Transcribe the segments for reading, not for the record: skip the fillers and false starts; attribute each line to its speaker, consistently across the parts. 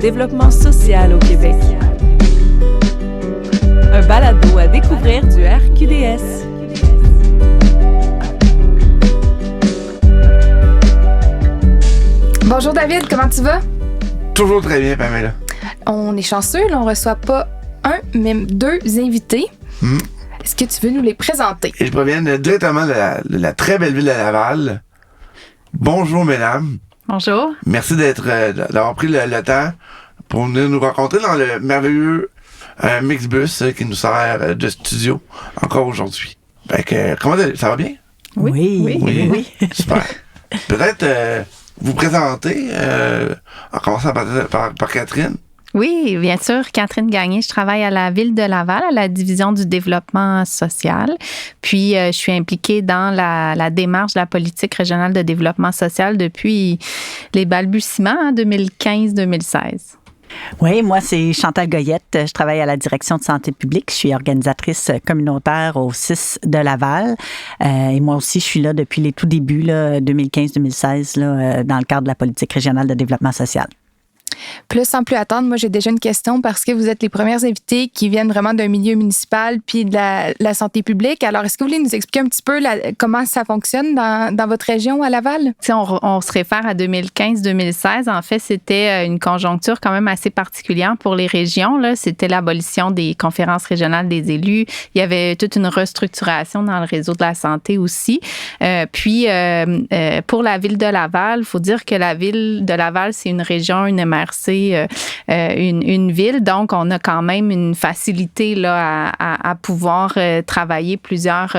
Speaker 1: développement social au Québec. Un balado à découvrir du RQDS.
Speaker 2: Bonjour David, comment tu vas?
Speaker 3: Toujours très bien, Pamela.
Speaker 2: On est chanceux, là, on reçoit pas un, mais deux invités. Est-ce que tu veux nous les présenter?
Speaker 3: Et je proviens directement de la très belle ville de Laval. Bonjour, mesdames.
Speaker 4: Bonjour.
Speaker 3: Merci d'avoir pris le temps pour venir nous rencontrer dans le merveilleux Mixbus qui nous sert de studio encore aujourd'hui. Fait que, ça va bien?
Speaker 4: Oui.
Speaker 3: Super. Peut-être vous présenter, en commençant par Catherine.
Speaker 4: Oui, bien sûr. Catherine Gagné, je travaille à la Ville de Laval, à la division du développement social. Puis, je suis impliquée dans la démarche de la politique régionale de développement social depuis les balbutiements, 2015-2016.
Speaker 5: Oui, moi, c'est Chantal Goyette. Je travaille à la direction de santé publique. Je suis organisatrice communautaire au CIS de Laval. Et moi aussi, je suis là depuis les tout débuts, 2015-2016, dans le cadre de la politique régionale de développement social.
Speaker 2: Plus sans plus attendre, moi j'ai déjà une question parce que vous êtes les premières invités qui viennent vraiment d'un milieu municipal puis de la santé publique. Alors, est-ce que vous voulez nous expliquer un petit peu comment ça fonctionne dans votre région à Laval?
Speaker 4: Si on se réfère à 2015-2016, en fait, c'était une conjoncture quand même assez particulière pour les régions. Là. C'était l'abolition des conférences régionales des élus. Il y avait toute une restructuration dans le réseau de la santé aussi. Puis, pour la ville de Laval, il faut dire que la ville de Laval, c'est une région, une MRC, une ville. Donc, on a quand même une facilité là, à pouvoir travailler plusieurs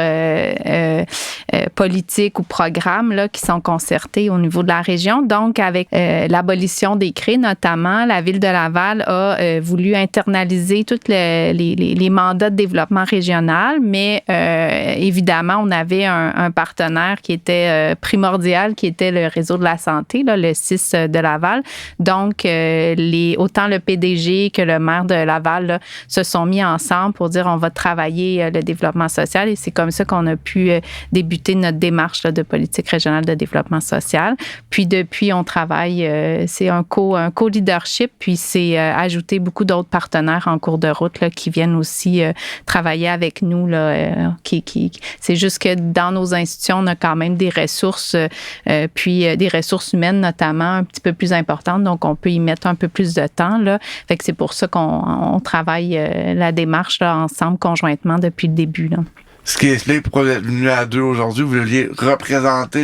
Speaker 4: politiques ou programmes là, qui sont concertés au niveau de la région. Donc, avec l'abolition des CRE, notamment, la ville de Laval a voulu internaliser tous les mandats de développement régional, mais évidemment, on avait un partenaire qui était primordial, qui était le réseau de la santé, là, le CIS de Laval. Donc, autant le PDG que le maire de Laval là, se sont mis ensemble pour dire on va travailler le développement social et c'est comme ça qu'on a pu débuter notre démarche là, de politique régionale de développement social. Puis depuis, on travaille, c'est un co-leadership, puis c'est ajouter beaucoup d'autres partenaires en cours de route là, qui viennent aussi travailler avec nous. Là, c'est juste que dans nos institutions, on a quand même des ressources, puis des ressources humaines notamment un petit peu plus importantes, donc on peut y mettre un peu plus de temps. Là. Fait que c'est pour ça qu'on travaille la démarche là, ensemble, conjointement, depuis le début. Là.
Speaker 3: Ce qui explique pourquoi vous êtes venus à deux aujourd'hui, vous vouliez représenter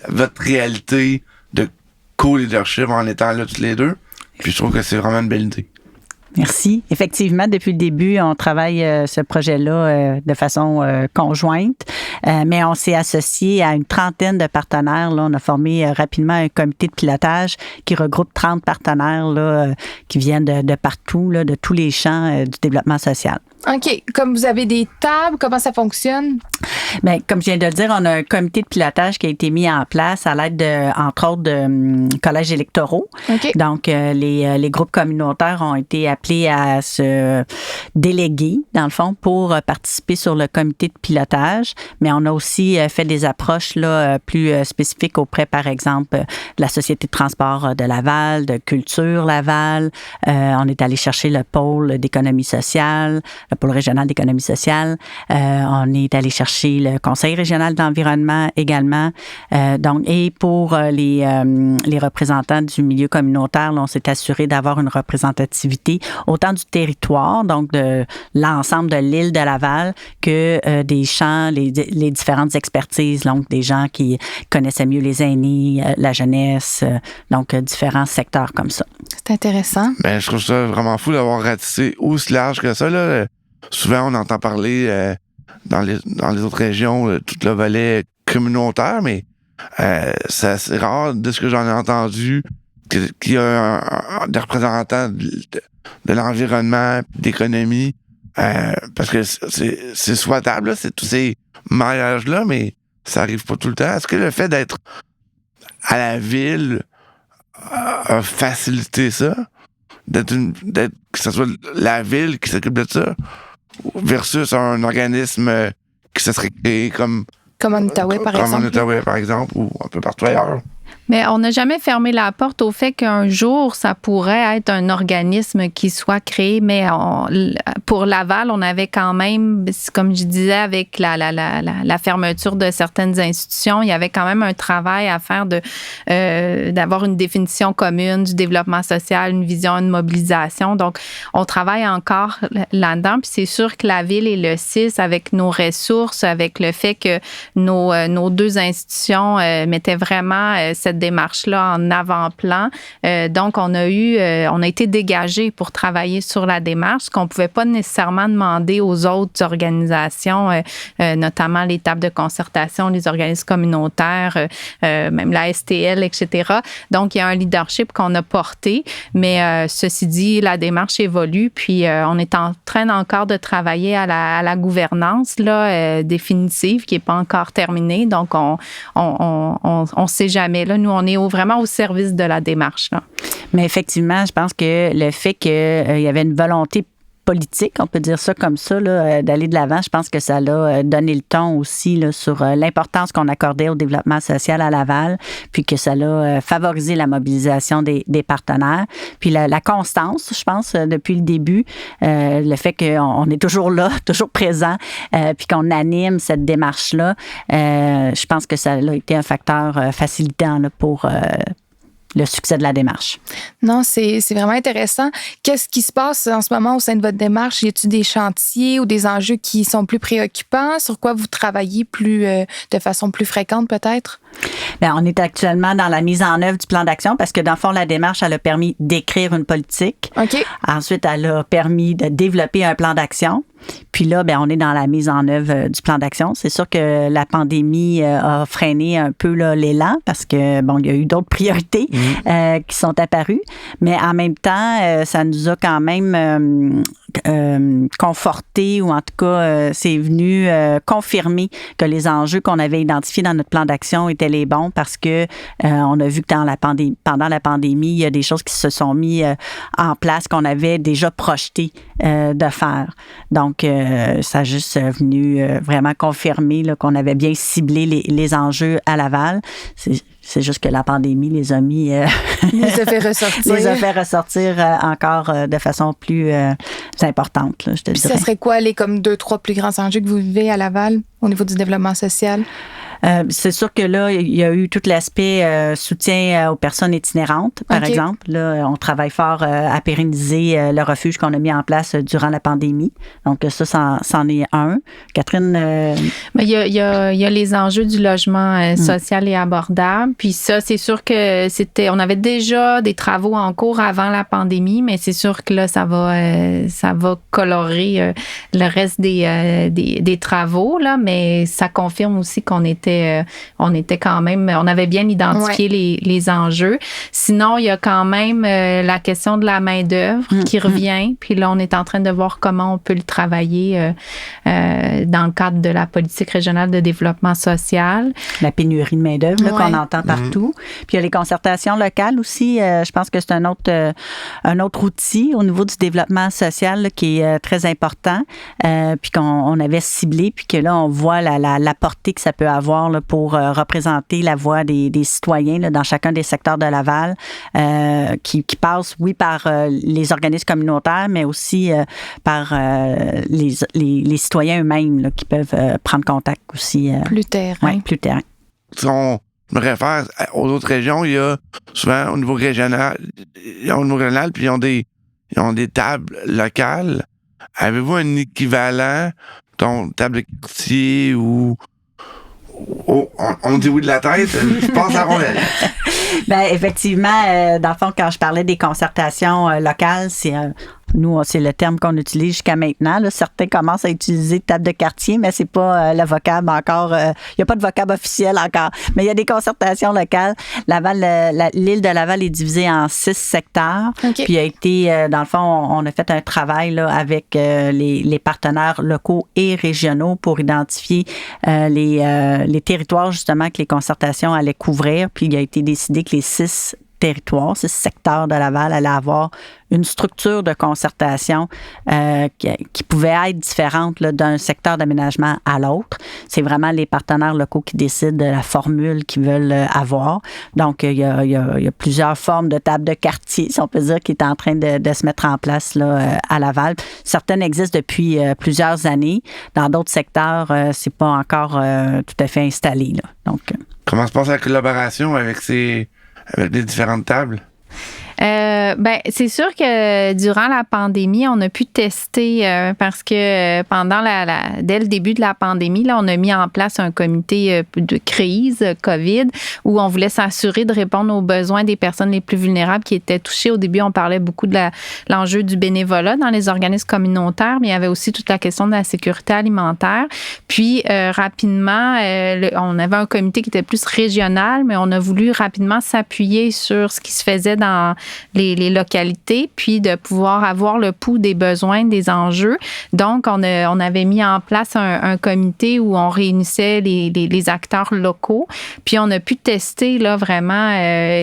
Speaker 3: votre réalité de co-leadership en étant là tous les deux. Puis je trouve que c'est vraiment une belle idée.
Speaker 5: Merci. Effectivement, depuis le début, on travaille ce projet-là de façon conjointe, mais on s'est associé à une trentaine de partenaires. Là, on a formé rapidement un comité de pilotage qui regroupe 30 partenaires là, qui viennent de partout, là, de tous les champs du développement social.
Speaker 2: OK. Comme vous avez des tables, comment ça fonctionne?
Speaker 5: Bien, comme je viens de le dire, on a un comité de pilotage qui a été mis en place à l'aide, entre autres, de collèges électoraux.
Speaker 2: Okay.
Speaker 5: Donc, les groupes communautaires ont été appelés à se déléguer, dans le fond, pour participer sur le comité de pilotage. Mais on a aussi fait des approches là, plus spécifiques auprès, par exemple, de la Société de transport de Laval, de Culture Laval. On est allé chercher le pôle d'économie sociale, le pôle régional d'économie sociale. On est allé chercher le Conseil régional d'environnement également. Donc, et pour les représentants du milieu communautaire, là, on s'est assuré d'avoir une représentativité autant du territoire, donc de l'ensemble de l'île de Laval, que des champs, les différentes expertises, donc des gens qui connaissaient mieux les aînés, la jeunesse, donc différents secteurs comme ça.
Speaker 2: C'est intéressant.
Speaker 3: Ben, je trouve ça vraiment fou d'avoir ratissé aussi large que ça. Là. Souvent, on entend parler dans les autres régions tout le volet communautaire, mais c'est assez rare de ce que j'en ai entendu qu'il y a des représentants de l'environnement, d'économie, parce que c'est souhaitable, là, c'est tous ces mariages-là, mais ça arrive pas tout le temps. Est-ce que le fait d'être à la ville a facilité ça? Que ce soit la ville qui s'occupe de ça versus un organisme qui se serait créé comme
Speaker 2: en Outaouais, par exemple.
Speaker 3: Comme en Outaouais, par exemple, ou un peu partout ailleurs.
Speaker 4: Mais on n'a jamais fermé la porte au fait qu'un jour, ça pourrait être un organisme qui soit créé. Mais pour Laval, on avait quand même, comme je disais, avec la fermeture de certaines institutions, il y avait quand même un travail à faire d'avoir une définition commune du développement social, une vision, une mobilisation. Donc, on travaille encore là-dedans. Puis c'est sûr que la Ville et le CIS, avec nos ressources, avec le fait que nos deux institutions mettaient vraiment cette démarche-là en avant-plan. Donc, on a été dégagés pour travailler sur la démarche, ce qu'on ne pouvait pas nécessairement demander aux autres organisations, notamment les tables de concertation, les organismes communautaires, même la STL, etc. Donc, il y a un leadership qu'on a porté, mais ceci dit, la démarche évolue, puis on est en train encore de travailler à la gouvernance là, définitive, qui n'est pas encore terminée. Donc, on sait jamais. Là, nous, on est vraiment au service de la démarche. Là.
Speaker 5: Mais effectivement, je pense que le fait qu'il y avait une volonté politique, on peut dire ça comme ça, là, d'aller de l'avant, je pense que ça a donné le ton aussi là, sur l'importance qu'on accordait au développement social à Laval, puis que ça a favorisé la mobilisation des partenaires. Puis la constance, je pense, depuis le début, le fait qu'on est toujours là, toujours présent, puis qu'on anime cette démarche-là, je pense que ça a été un facteur facilitant là, pour le succès de la démarche.
Speaker 2: Non, c'est vraiment intéressant. Qu'est-ce qui se passe en ce moment au sein de votre démarche? Y a-t-il des chantiers ou des enjeux qui sont plus préoccupants? Sur quoi vous travaillez de façon plus fréquente peut-être?
Speaker 5: Bien, on est actuellement dans la mise en œuvre du plan d'action parce que dans le fond, la démarche, elle a permis d'écrire une politique.
Speaker 2: OK.
Speaker 5: Ensuite, elle a permis de développer un plan d'action. Puis là, bien, on est dans la mise en œuvre du plan d'action. C'est sûr que la pandémie a freiné un peu là, l'élan parce que, bon, il y a eu d'autres priorités qui sont apparues. Mais en même temps, ça nous a quand même conforté ou en tout cas, c'est venu confirmer que les enjeux qu'on avait identifiés dans notre plan d'action étaient les bons parce que on a vu que pendant la pandémie, il y a des choses qui se sont mises en place qu'on avait déjà projetées de faire. Donc, ça a juste venu vraiment confirmer là, qu'on avait bien ciblé les enjeux à Laval. C'est juste que la pandémie les a mis...
Speaker 2: les a fait ressortir.
Speaker 5: Les a fait ressortir encore de façon plus importante, là, je te dirais.
Speaker 2: Ça serait quoi les comme 2-3 plus grands enjeux que vous vivez à Laval au niveau du développement social?
Speaker 5: C'est sûr que là, il y a eu tout l'aspect soutien aux personnes itinérantes, par exemple. Là, on travaille fort à pérenniser le refuge qu'on a mis en place durant la pandémie. Donc, ça, c'en est un. Catherine?
Speaker 4: Il y a les enjeux du logement social et abordable. Puis ça, c'est sûr que on avait déjà des travaux en cours avant la pandémie, mais c'est sûr que là, ça va colorer le reste des travaux, là, mais ça confirme aussi qu'on était quand même, on avait bien identifié les enjeux. Sinon, il y a quand même la question de la main-d'œuvre qui revient. Puis là, on est en train de voir comment on peut le travailler dans le cadre de la politique régionale de développement social.
Speaker 5: La pénurie de main-d'œuvre qu'on entend partout. Puis il y a les concertations locales aussi. Je pense que c'est un autre outil au niveau du développement social là, qui est très important. Puis qu'on avait ciblé, puis que là, on voit la portée que ça peut avoir là, pour représenter la voix des citoyens là, dans chacun des secteurs de Laval, qui passe, oui, par les organismes communautaires, mais aussi par les citoyens eux-mêmes là, qui peuvent prendre contact aussi.
Speaker 2: Plus terrain.
Speaker 5: Oui, plus terrain.
Speaker 3: Si on me réfère aux autres régions, il y a souvent au niveau régional, puis ils ont des tables locales. Avez-vous un équivalent, table de quartier ou... on dit oui de la tête, je passe à rondelle.
Speaker 5: Bien, effectivement, dans le fond, quand je parlais des concertations locales, nous, c'est le terme qu'on utilise jusqu'à maintenant. Là. Certains commencent à utiliser table de quartier, mais c'est pas le vocable encore. Il n'y a pas de vocable officiel encore. Mais il y a des concertations locales. L'île de Laval est divisée en 6 secteurs. Okay. Puis il a été, dans le fond, on a fait un travail là, avec les partenaires locaux et régionaux pour identifier les territoires justement que les concertations allaient couvrir. Puis il a été décidé que les 6 territoire, 6 secteurs de Laval allaient avoir une structure de concertation qui pouvait être différente là, d'un secteur d'aménagement à l'autre. C'est vraiment les partenaires locaux qui décident de la formule qu'ils veulent avoir. Donc, il y a plusieurs formes de table de quartier, si on peut dire, qui est en train de se mettre en place là, à Laval. Certaines existent depuis plusieurs années. Dans d'autres secteurs, c'est pas encore tout à fait installé. Là. Donc,
Speaker 3: comment se passe la collaboration avec les différentes tables?
Speaker 4: C'est sûr que durant la pandémie, on a pu tester parce que dès le début de la pandémie, là, on a mis en place un comité de crise COVID où on voulait s'assurer de répondre aux besoins des personnes les plus vulnérables qui étaient touchées. Au début, on parlait beaucoup de l'enjeu du bénévolat dans les organismes communautaires, mais il y avait aussi toute la question de la sécurité alimentaire. Puis, rapidement, on avait un comité qui était plus régional, mais on a voulu rapidement s'appuyer sur ce qui se faisait dans les localités, puis de pouvoir avoir le pouls des besoins, des enjeux. Donc, on avait mis en place un comité où on réunissait les acteurs locaux, puis on a pu tester là, vraiment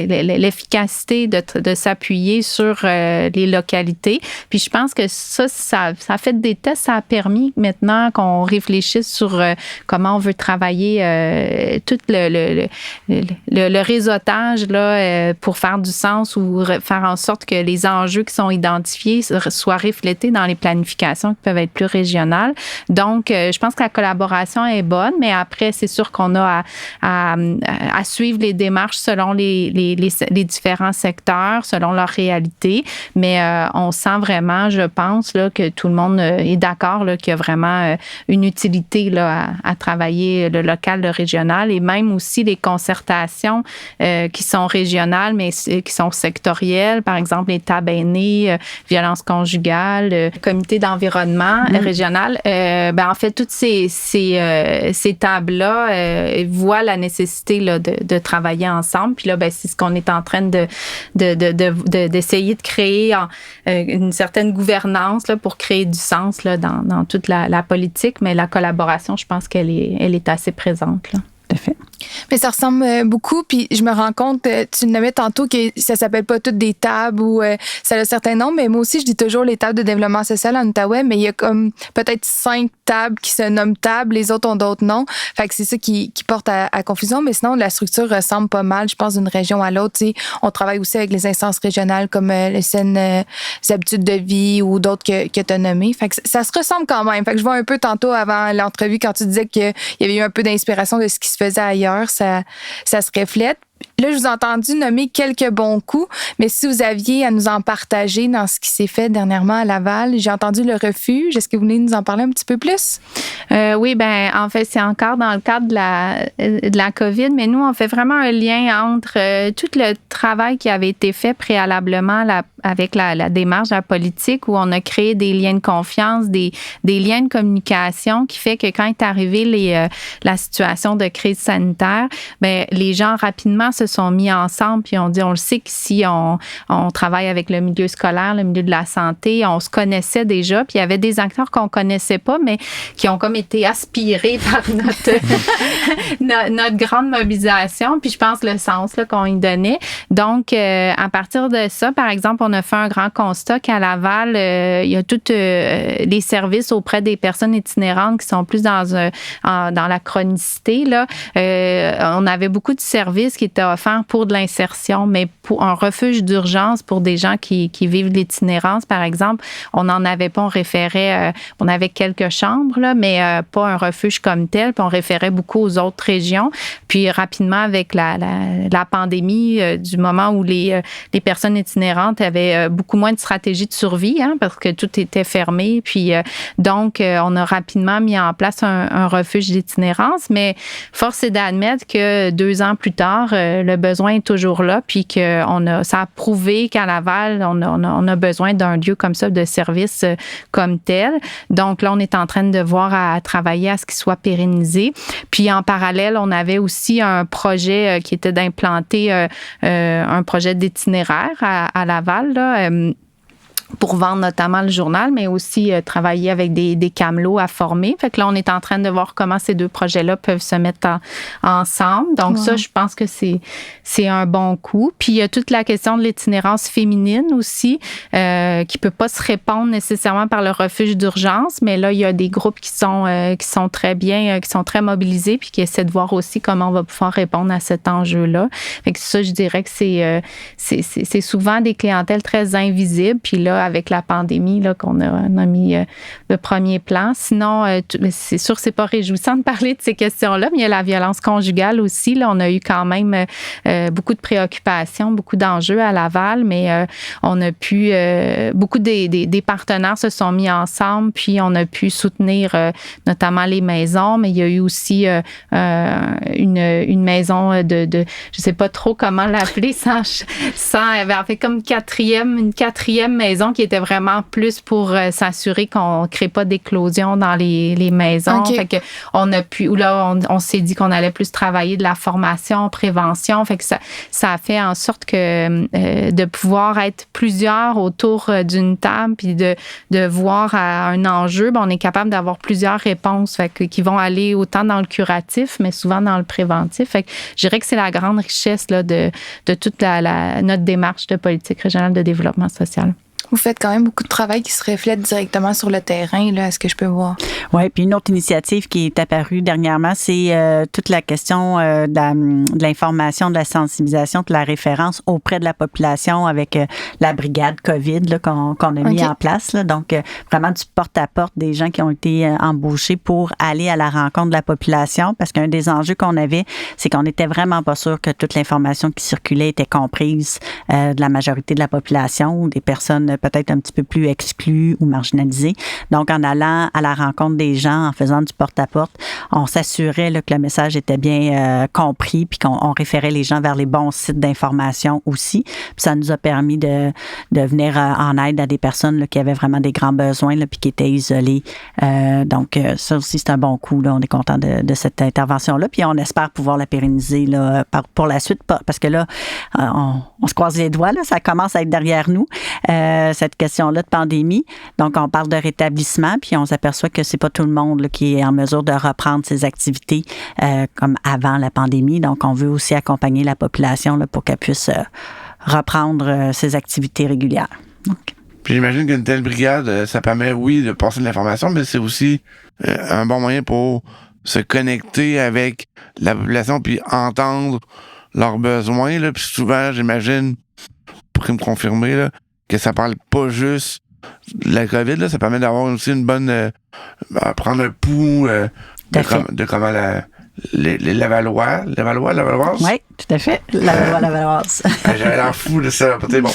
Speaker 4: l'efficacité de s'appuyer sur les localités. Puis je pense que ça a fait des tests, ça a permis maintenant qu'on réfléchisse sur comment on veut travailler tout le réseautage là, pour faire du sens ou faire en sorte que les enjeux qui sont identifiés soient reflétés dans les planifications qui peuvent être plus régionales. Donc, je pense que la collaboration est bonne, mais après, c'est sûr qu'on a à suivre les démarches selon les différents secteurs, selon leur réalité. Mais on sent vraiment, je pense, là, que tout le monde est d'accord là, qu'il y a vraiment une utilité là, à travailler le local, le régional, et même aussi les concertations qui sont régionales, mais qui sont sectorielles. Par exemple, les tables aînés, violence conjugale, comité d'environnement régional. En fait, toutes ces tables-là voient la nécessité là, de travailler ensemble. Puis là, c'est ce qu'on est en train d'essayer de créer une certaine gouvernance là, pour créer du sens là, dans toute la politique. Mais la collaboration, je pense qu'elle est assez présente. Là.
Speaker 5: Tout à fait.
Speaker 2: Mais ça ressemble beaucoup, puis je me rends compte, tu le nommais tantôt que ça s'appelle pas toutes des tables ou ça a certains noms, mais moi aussi je dis toujours les tables de développement social en Outaouais, mais il y a comme peut-être 5 tables qui se nomment tables, les autres ont d'autres noms. Fait que c'est ça qui porte à confusion, mais sinon la structure ressemble pas mal, je pense, d'une région à l'autre. T'sais, on travaille aussi avec les instances régionales comme les saines habitudes de vie ou d'autres que tu as nommées. Fait que ça se ressemble quand même. Fait que je vois un peu tantôt avant l'entrevue quand tu disais qu'il y avait eu un peu d'inspiration de ce qui se faisait ailleurs. Ça se reflète. Là, je vous ai entendu nommer quelques bons coups, mais si vous aviez à nous en partager dans ce qui s'est fait dernièrement à Laval, j'ai entendu le refuge. Est-ce que vous voulez nous en parler un petit peu plus?
Speaker 4: Oui, en fait, c'est encore dans le cadre de la COVID, mais nous, on fait vraiment un lien entre tout le travail qui avait été fait préalablement avec la démarche de la politique où on a créé des liens de confiance, des liens de communication qui fait que quand est arrivée la situation de crise sanitaire, les gens rapidement se sont mis ensemble puis on le sait qu'ici on travaille avec le milieu scolaire, le milieu de la santé, on se connaissait déjà puis il y avait des acteurs qu'on connaissait pas mais qui ont comme été aspirés par notre grande mobilisation puis je pense le sens là, qu'on y donnait. Donc à partir de ça, par exemple, on a fait un grand constat qu'à Laval, il y a tous les services auprès des personnes itinérantes qui sont plus dans la chronicité là. On avait beaucoup de services qui étaient offerts pour de l'insertion, mais pour un refuge d'urgence pour des gens qui vivent de l'itinérance, par exemple, on n'en avait pas. On avait quelques chambres, là, mais pas un refuge comme tel. Puis on référait beaucoup aux autres régions. Puis rapidement, avec la pandémie, du moment où les personnes itinérantes avaient beaucoup moins de stratégie de survie, parce que tout était fermé. Puis donc, on a rapidement mis en place un refuge d'itinérance. Mais force est d'admettre que 2 ans plus tard, le besoin est toujours là, puis ça a prouvé qu'à Laval, on a besoin d'un lieu comme ça, de service comme tel. Donc là, on est en train de voir à travailler à ce qu'il soit pérennisé. Puis en parallèle, on avait aussi un projet qui était d'implanter un projet d'itinéraire à Laval, là, pour vendre notamment le journal, mais aussi travailler avec des camelots à former. Fait que là, on est en train de voir comment ces deux projets-là peuvent se mettre ensemble. Donc ça, je pense que c'est un bon coup. Puis il y a toute la question de l'itinérance féminine aussi, qui peut pas se répondre nécessairement par le refuge d'urgence, mais là, il y a des groupes qui sont très bien, qui sont très mobilisés, puis qui essaient de voir aussi comment on va pouvoir répondre à cet enjeu-là. Fait que ça, je dirais que c'est souvent des clientèles très invisibles. Puis là, avec la pandémie, là, qu'on a mis le premier plan. Sinon, c'est sûr que c'est pas réjouissant de parler de ces questions-là, mais il y a la violence conjugale aussi. Là, on a eu quand même beaucoup de préoccupations, beaucoup d'enjeux à Laval, mais on a pu... beaucoup des partenaires se sont mis ensemble, puis on a pu soutenir notamment les maisons, mais il y a eu aussi une maison de je sais pas trop comment l'appeler, en fait comme une quatrième maison qui était vraiment plus pour s'assurer qu'on ne crée pas d'éclosion dans les maisons.
Speaker 2: Okay.
Speaker 4: Fait que on a pu, là, on s'est dit qu'on allait plus travailler de la formation, prévention. Fait que ça a fait en sorte que de pouvoir être plusieurs autour d'une table puis de voir un enjeu, on est capable d'avoir plusieurs réponses qui vont aller autant dans le curatif, mais souvent dans le préventif. Fait que je dirais que c'est la grande richesse là, de toute notre démarche de politique régionale de développement social.
Speaker 2: Vous faites quand même beaucoup de travail qui se reflète directement sur le terrain, là, à ce que je peux voir.
Speaker 5: Oui, puis une autre initiative qui est apparue dernièrement, c'est toute la question de l'information, de la sensibilisation, de la référence auprès de la population avec la brigade COVID là, qu'on a mis en place. Là. Donc, vraiment du porte-à-porte des gens qui ont été embauchés pour aller à la rencontre de la population parce qu'un des enjeux qu'on avait, c'est qu'on n'était vraiment pas sûr que toute l'information qui circulait était comprise de la majorité de la population ou des personnes peut-être un petit peu plus exclus ou marginalisés. Donc, en allant à la rencontre des gens, en faisant du porte-à-porte, on s'assurait là, que le message était bien compris puis qu'on référait les gens vers les bons sites d'information aussi. Puis ça nous a permis de venir en aide à des personnes là, qui avaient vraiment des grands besoins là, puis qui étaient isolées. Donc, ça aussi, c'est un bon coup. Là. On est content de cette intervention-là. Puis on espère pouvoir la pérenniser là, pour la suite parce que là, on se croise les doigts. Là, ça commence à être derrière nous. Cette question-là de pandémie. Donc, on parle de rétablissement, puis on s'aperçoit que c'est pas tout le monde là, qui est en mesure de reprendre ses activités comme avant la pandémie. Donc, on veut aussi accompagner la population là, pour qu'elle puisse reprendre ses activités régulières. Donc.
Speaker 3: Puis j'imagine qu'une telle brigade, ça permet, oui, de passer de l'information, mais c'est aussi un bon moyen pour se connecter avec la population puis entendre leurs besoins. Là. Puis souvent, j'imagine, pour me confirmer, là, que ça parle pas juste de la COVID, là, ça permet d'avoir aussi une bonne... prendre un pouls de comment les Lavalloises.
Speaker 5: Oui, tout à fait. Lavalloise.
Speaker 3: J'avais l'air fou de ça. Bon.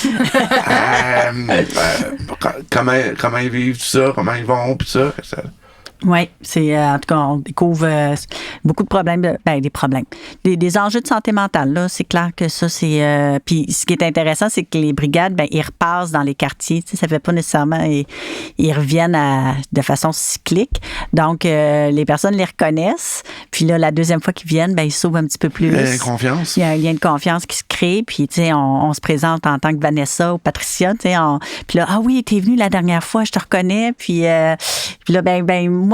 Speaker 3: Comment ils vivent, tout ça, comment ils vont, puis ça.
Speaker 5: Oui, c'est en tout cas, on découvre beaucoup de problèmes, des enjeux de santé mentale. Là, c'est clair que ça, c'est. Puis ce qui est intéressant, c'est que les brigades, ils repassent dans les quartiers. Tu sais, ça fait pas nécessairement. Ils reviennent de façon cyclique. Donc, les personnes les reconnaissent. Puis là, la deuxième fois qu'ils viennent, ils s'ouvrent un petit peu plus.
Speaker 3: Il y a une confiance.
Speaker 5: Il y a un lien de confiance qui se crée. Puis, tu sais, on se présente en tant que Vanessa ou Patricia. Tu sais, puis là, ah oui, t'es venue la dernière fois, je te reconnais. Puis là,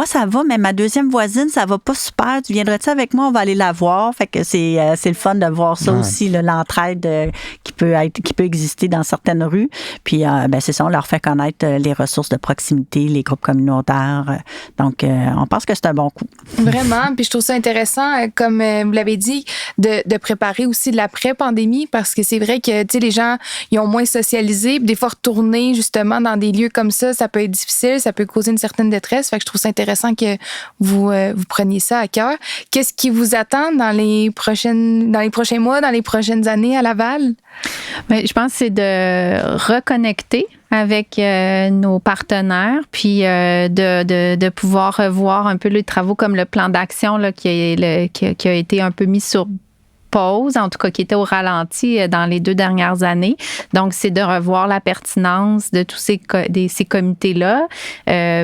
Speaker 5: moi, ça va, mais ma deuxième voisine, ça va pas super. Tu viendrais-tu avec moi? On va aller la voir. Fait que c'est le fun de voir ça aussi, là, l'entraide qui peut exister dans certaines rues. Puis, c'est ça, on leur fait connaître les ressources de proximité, les groupes communautaires. Donc, on pense que c'est un bon coup.
Speaker 2: Vraiment. Puis, je trouve ça intéressant, comme vous l'avez dit, de préparer aussi de l'après-pandémie parce que c'est vrai que, tu sais, les gens, ils ont moins socialisé. Puis des fois, retourner justement dans des lieux comme ça peut être difficile. Ça peut causer une certaine détresse. Fait que je trouve ça intéressant que vous preniez ça à cœur. Qu'est-ce qui vous attend dans les prochains mois, dans les prochaines années à Laval?
Speaker 4: Bien, je pense que c'est de reconnecter avec nos partenaires, puis de pouvoir revoir un peu les travaux comme le plan d'action là, qui a été un peu mis sur pause, en tout cas qui était au ralenti dans les 2 dernières années. Donc, c'est de revoir la pertinence de tous ces comités-là,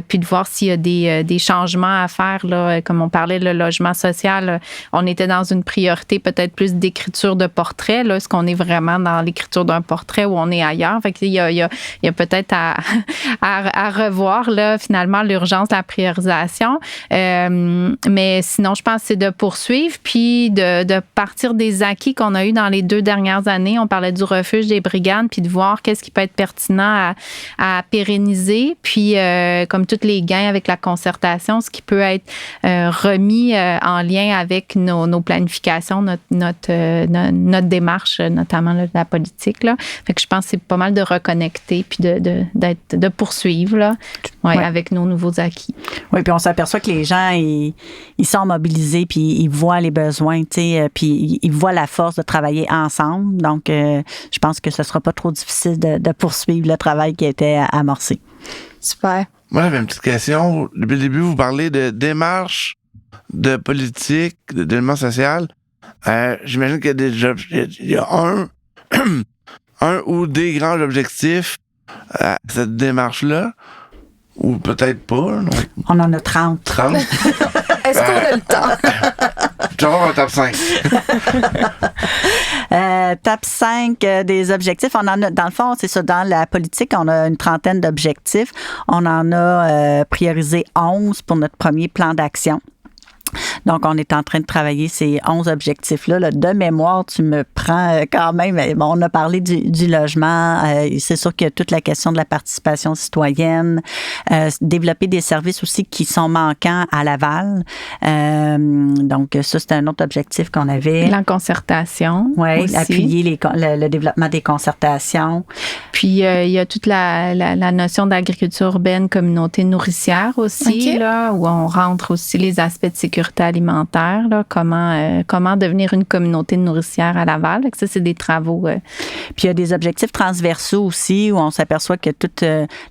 Speaker 4: puis de voir s'il y a des changements à faire, là, comme on parlait, le logement social, on était dans une priorité peut-être plus d'écriture de portrait. Là, est-ce qu'on est vraiment dans l'écriture d'un portrait ou on est ailleurs? Fait qu'il y a peut-être à revoir là, finalement l'urgence, la priorisation. Mais sinon, je pense que c'est de poursuivre puis de partir des acquis qu'on a eu dans les 2 dernières années. On parlait du refuge des Briganes, puis de voir qu'est-ce qui peut être pertinent à pérenniser. Puis, comme tous les gains avec la concertation, ce qui peut être remis en lien avec nos planifications, notre démarche, notamment là, de la politique. Là. Fait que je pense que c'est pas mal de reconnecter puis de poursuivre là, avec nos nouveaux acquis.
Speaker 5: Oui, puis on s'aperçoit que les gens, ils sont mobilisés puis ils voient les besoins, tu sais, puis ils voient la force de travailler ensemble. Donc, je pense que ce sera pas trop difficile de poursuivre le travail qui a été amorcé.
Speaker 2: Super.
Speaker 3: Moi, j'avais une petite question. Depuis le début, vous parlez de démarche, de politique, d'éléments social. J'imagine qu'il y a un ou des grands objectifs à cette démarche-là, ou peut-être pas. Non?
Speaker 5: On en a 30.
Speaker 3: 30?
Speaker 2: Est-ce qu'on a le temps?
Speaker 3: Tu vas avoir un top 5.
Speaker 5: Top 5 des objectifs. On en a, dans le fond, c'est ça, dans la politique, on a une trentaine d'objectifs. On en a priorisé 11 pour notre premier plan d'action. Donc, on est en train de travailler ces 11 objectifs-là. Là. De mémoire, tu me prends quand même. Bon, on a parlé du logement. C'est sûr qu'il y a toute la question de la participation citoyenne. Développer des services aussi qui sont manquants à Laval. Donc, ça, c'est un autre objectif qu'on avait.
Speaker 4: La concertation.
Speaker 5: Oui, appuyer le développement des concertations.
Speaker 4: Puis, il y a toute la notion d'agriculture urbaine, communauté nourricière aussi, okay. Là, où on rentre aussi les aspects de sécurité alimentaire, là, comment devenir une communauté nourricière à Laval. Donc ça, c'est des travaux.
Speaker 5: Puis il y a des objectifs transversaux aussi où on s'aperçoit que toute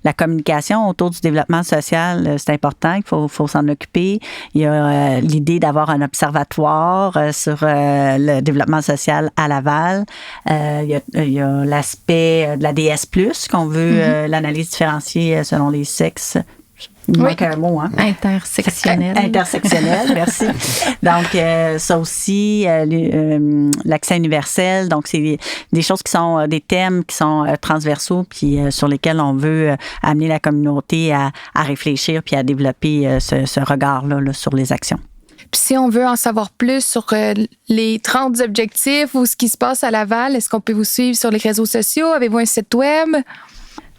Speaker 5: la communication autour du développement social, c'est important, il faut s'en occuper. Il y a l'idée d'avoir un observatoire sur le développement social à Laval. Il y a l'aspect de la DS+, qu'on veut l'analyse différenciée selon les sexes. Il manque un mot, hein?
Speaker 4: Intersectionnel.
Speaker 5: Intersectionnel, merci. Donc, ça aussi, l'accès universel. Donc, c'est des choses qui sont, des thèmes qui sont transversaux, puis sur lesquels on veut amener la communauté à réfléchir, puis à développer ce regard-là là, sur les actions.
Speaker 2: Puis si on veut en savoir plus sur les 30 objectifs ou ce qui se passe à Laval, est-ce qu'on peut vous suivre sur les réseaux sociaux? Avez-vous un site web?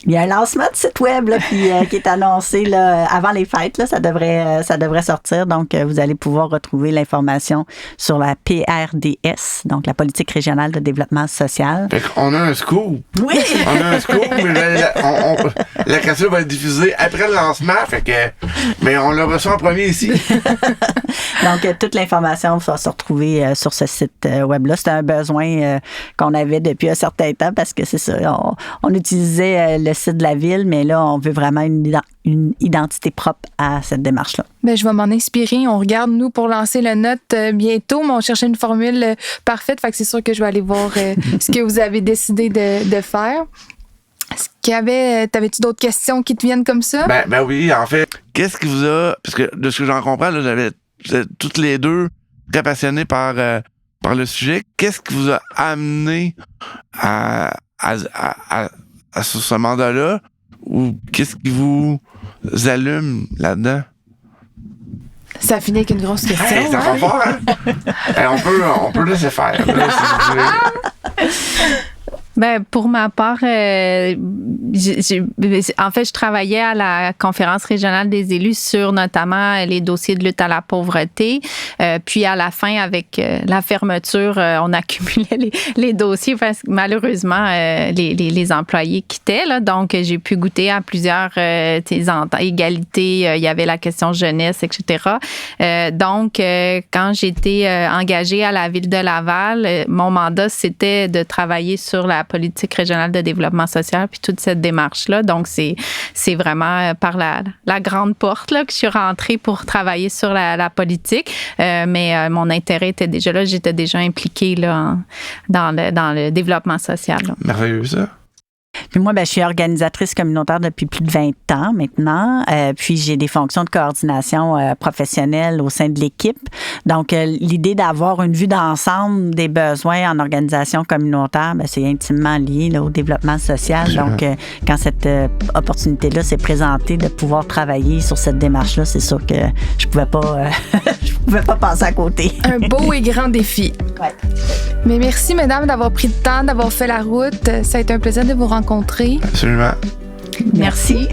Speaker 5: Il y a un lancement de site web là, qui est annoncé là, avant les fêtes. Là, ça devrait sortir. Donc, vous allez pouvoir retrouver l'information sur la PRDS, donc la politique régionale de développement social.
Speaker 3: Fait qu'on a un scoop.
Speaker 5: Oui!
Speaker 3: On a un scoop, mais la capsule va être diffusée après le lancement. Mais on le reçoit en premier ici.
Speaker 5: Donc, toute l'information va se retrouver sur ce site web-là. C'était un besoin qu'on avait depuis un certain temps parce que c'est ça. On utilisait le site de la ville, mais là, on veut vraiment une identité propre à cette démarche-là.
Speaker 2: Bien, je vais m'en inspirer. On regarde, nous, pour lancer le note bientôt, mais on cherchait une formule parfaite. Fait que c'est sûr que je vais aller voir ce que vous avez décidé de faire. Est-ce t'avais-tu d'autres questions qui te viennent comme ça?
Speaker 3: Ben oui, en fait, qu'est-ce qui vous a... Parce que de ce que j'en comprends, là, vous êtes toutes les deux très passionnées par le sujet. Qu'est-ce qui vous a amené à ce mandat-là, ou qu'est-ce qui vous allume là-dedans?
Speaker 2: Ça finit avec une grosse question.
Speaker 3: Hey, ça va fort, hein? On peut laisser faire. Là, si vous voulez.
Speaker 4: Ben, pour ma part, en fait, je travaillais à la conférence régionale des élus sur notamment les dossiers de lutte à la pauvreté. Puis à la fin, avec la fermeture, on accumulait les dossiers parce que malheureusement, les employés quittaient. Là, donc, j'ai pu goûter à plusieurs égalités. Il y avait la question jeunesse, etc. Donc, quand j'étais engagée à la ville de Laval, mon mandat, c'était de travailler sur la politique régionale de développement social, puis toute cette démarche-là. Donc, c'est vraiment par la grande porte là, que je suis rentrée pour travailler sur la politique. Mais mon intérêt était déjà là. J'étais déjà impliquée là, dans le développement social. Là.
Speaker 3: Merveilleux, ça.
Speaker 5: Puis moi, je suis organisatrice communautaire depuis plus de 20 ans maintenant. Puis j'ai des fonctions de coordination professionnelle au sein de l'équipe. Donc, l'idée d'avoir une vue d'ensemble des besoins en organisation communautaire, c'est intimement lié là, au développement social. Donc, quand cette opportunité-là s'est présentée de pouvoir travailler sur cette démarche-là, c'est sûr que je pouvais pas passer à côté.
Speaker 2: Un beau et grand défi.
Speaker 5: Ouais.
Speaker 2: Mais merci, mesdames, d'avoir pris le temps, d'avoir fait la route. Ça a été un plaisir de vous rencontrer.
Speaker 3: Absolument.
Speaker 4: Merci.